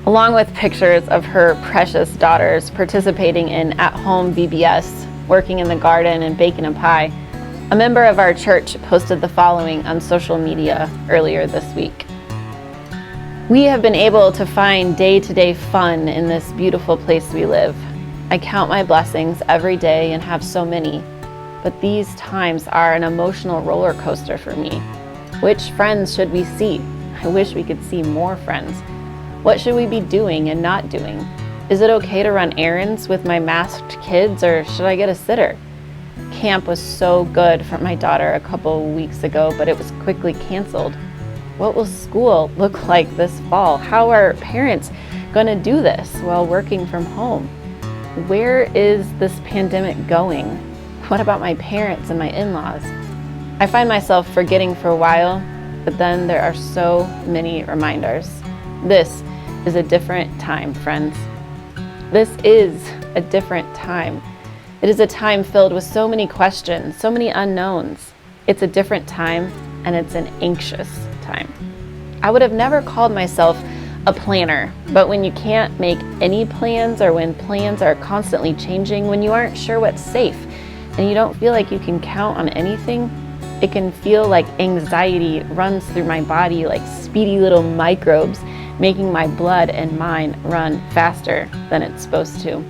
along with pictures of her precious daughters participating in at-home VBS, working in the garden and baking a pie. A member of our church posted the following on social media earlier this week. We have been able to find day-to-day fun in this beautiful place we live. I count my blessings every day and have so many, but these times are an emotional roller coaster for me. Which friends should we see? I wish we could see more friends. What should we be doing and not doing? Is it okay to run errands with my masked kids, or should I get a sitter? Camp was so good for my daughter a couple weeks ago, but it was quickly canceled. What will school look like this fall? How are parents going to do this while working from home? Where is this pandemic going? What about my parents and my in-laws? I find myself forgetting for a while, but then there are so many reminders. This is a different time, friends. This is a different time. It is a time filled with so many questions, so many unknowns. It's a different time, and it's an anxious time. I would have never called myself a planner, but when you can't make any plans, or when plans are constantly changing, when you aren't sure what's safe, and you don't feel like you can count on anything, it can feel like anxiety runs through my body like speedy little microbes, making my blood and mind run faster than it's supposed to.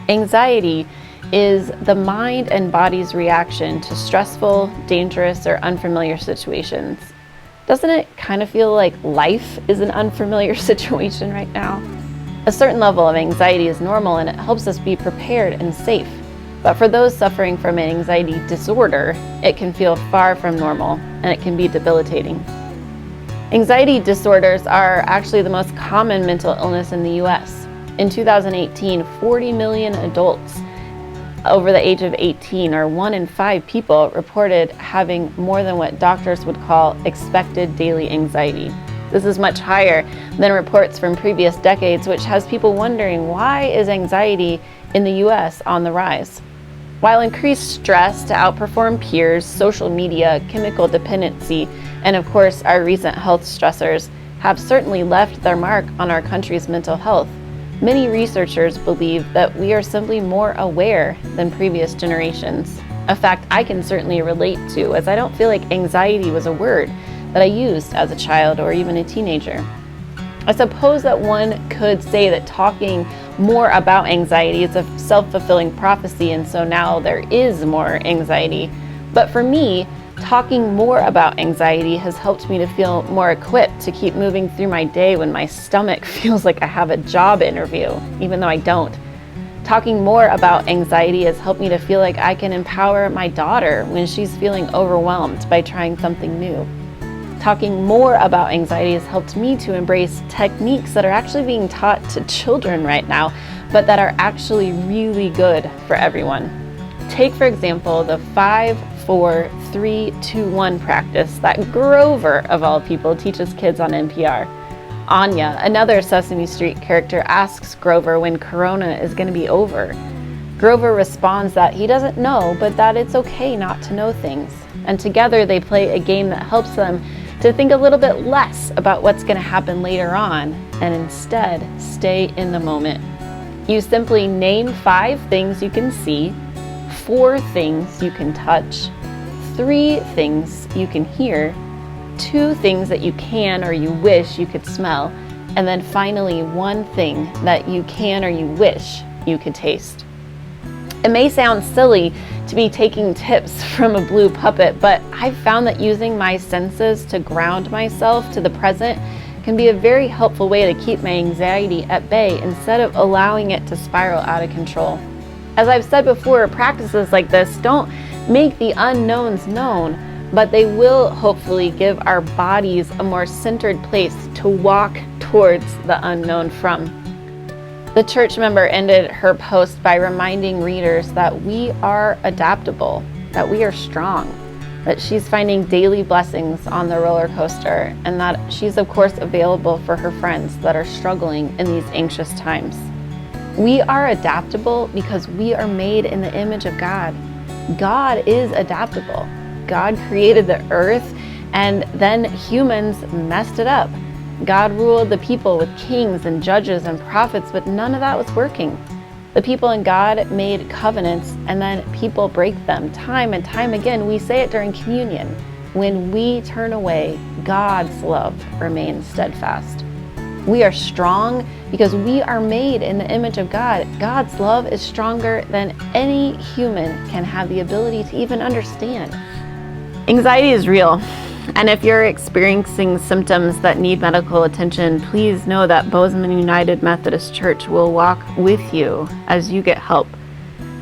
Anxiety is the mind and body's reaction to stressful, dangerous, or unfamiliar situations. Doesn't it kind of feel like life is an unfamiliar situation right now? A certain level of anxiety is normal, and it helps us be prepared and safe. But for those suffering from an anxiety disorder, it can feel far from normal, and it can be debilitating. Anxiety disorders are actually the most common mental illness in the U.S. In 2018, 40 million adults over the age of 18, or 1 in 5 people, reported having more than what doctors would call expected daily anxiety. This is much higher than reports from previous decades, which has people wondering, why is anxiety in the U.S. on the rise? While increased stress to outperform peers, social media, chemical dependency, and of course our recent health stressors have certainly left their mark on our country's mental health, many researchers believe that we are simply more aware than previous generations. A fact I can certainly relate to, as I don't feel like anxiety was a word that I used as a child or even a teenager. I suppose that one could say that talking more about anxiety is a self-fulfilling prophecy, and so now there is more anxiety. But for me, talking more about anxiety has helped me to feel more equipped to keep moving through my day when my stomach feels like I have a job interview, even though I don't. Talking more about anxiety has helped me to feel like I can empower my daughter when she's feeling overwhelmed by trying something new. Talking more about anxiety has helped me to embrace techniques that are actually being taught to children right now, but that are actually really good for everyone. Take, for example, the 5, 4, 3, 2, 1 practice that Grover, of all people, teaches kids on NPR. Anya, another Sesame Street character, asks Grover when Corona is going to be over. Grover responds that he doesn't know, but that it's okay not to know things. And together they play a game that helps them to think a little bit less about what's going to happen later on, and instead stay in the moment. You simply name 5 things you can see, 4 things you can touch, 3 things you can hear, 2 things that you can or you wish you could smell, and then finally 1 thing that you can or you wish you could taste. It may sound silly to be taking tips from a blue puppet, but I've found that using my senses to ground myself to the present can be a very helpful way to keep my anxiety at bay instead of allowing it to spiral out of control. As I've said before, practices like this don't make the unknowns known, but they will hopefully give our bodies a more centered place to walk towards the unknown from. The church member ended her post by reminding readers that we are adaptable, that we are strong, that she's finding daily blessings on the roller coaster, and that she's of course available for her friends that are struggling in these anxious times. We are adaptable because we are made in the image of God. God is adaptable. God created the earth, and then humans messed it up. God ruled the people with kings and judges and prophets, but none of that was working. The people and God made covenants, and then people break them time and time again. We say it during communion. When we turn away, God's love remains steadfast. We are strong because we are made in the image of God. God's love is stronger than any human can have the ability to even understand. Anxiety is real. And if you're experiencing symptoms that need medical attention, please know that Bozeman United Methodist Church will walk with you as you get help.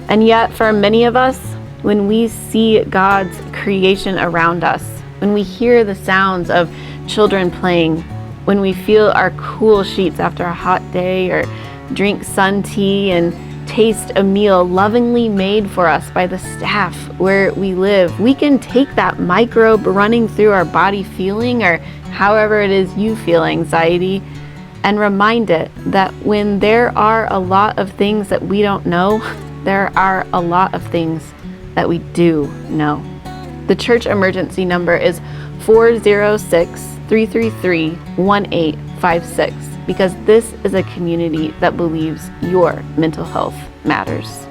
And yet, for many of us, when we see God's creation around us, when we hear the sounds of children playing, when we feel our cool sheets after a hot day, or drink sun tea and taste a meal lovingly made for us by the staff where we live, we can take that microbe running through our body feeling, or however it is you feel anxiety, and remind it that when there are a lot of things that we don't know, there are a lot of things that we do know. The church emergency number is 406-333-1856, because this is a community that believes your mental health matters.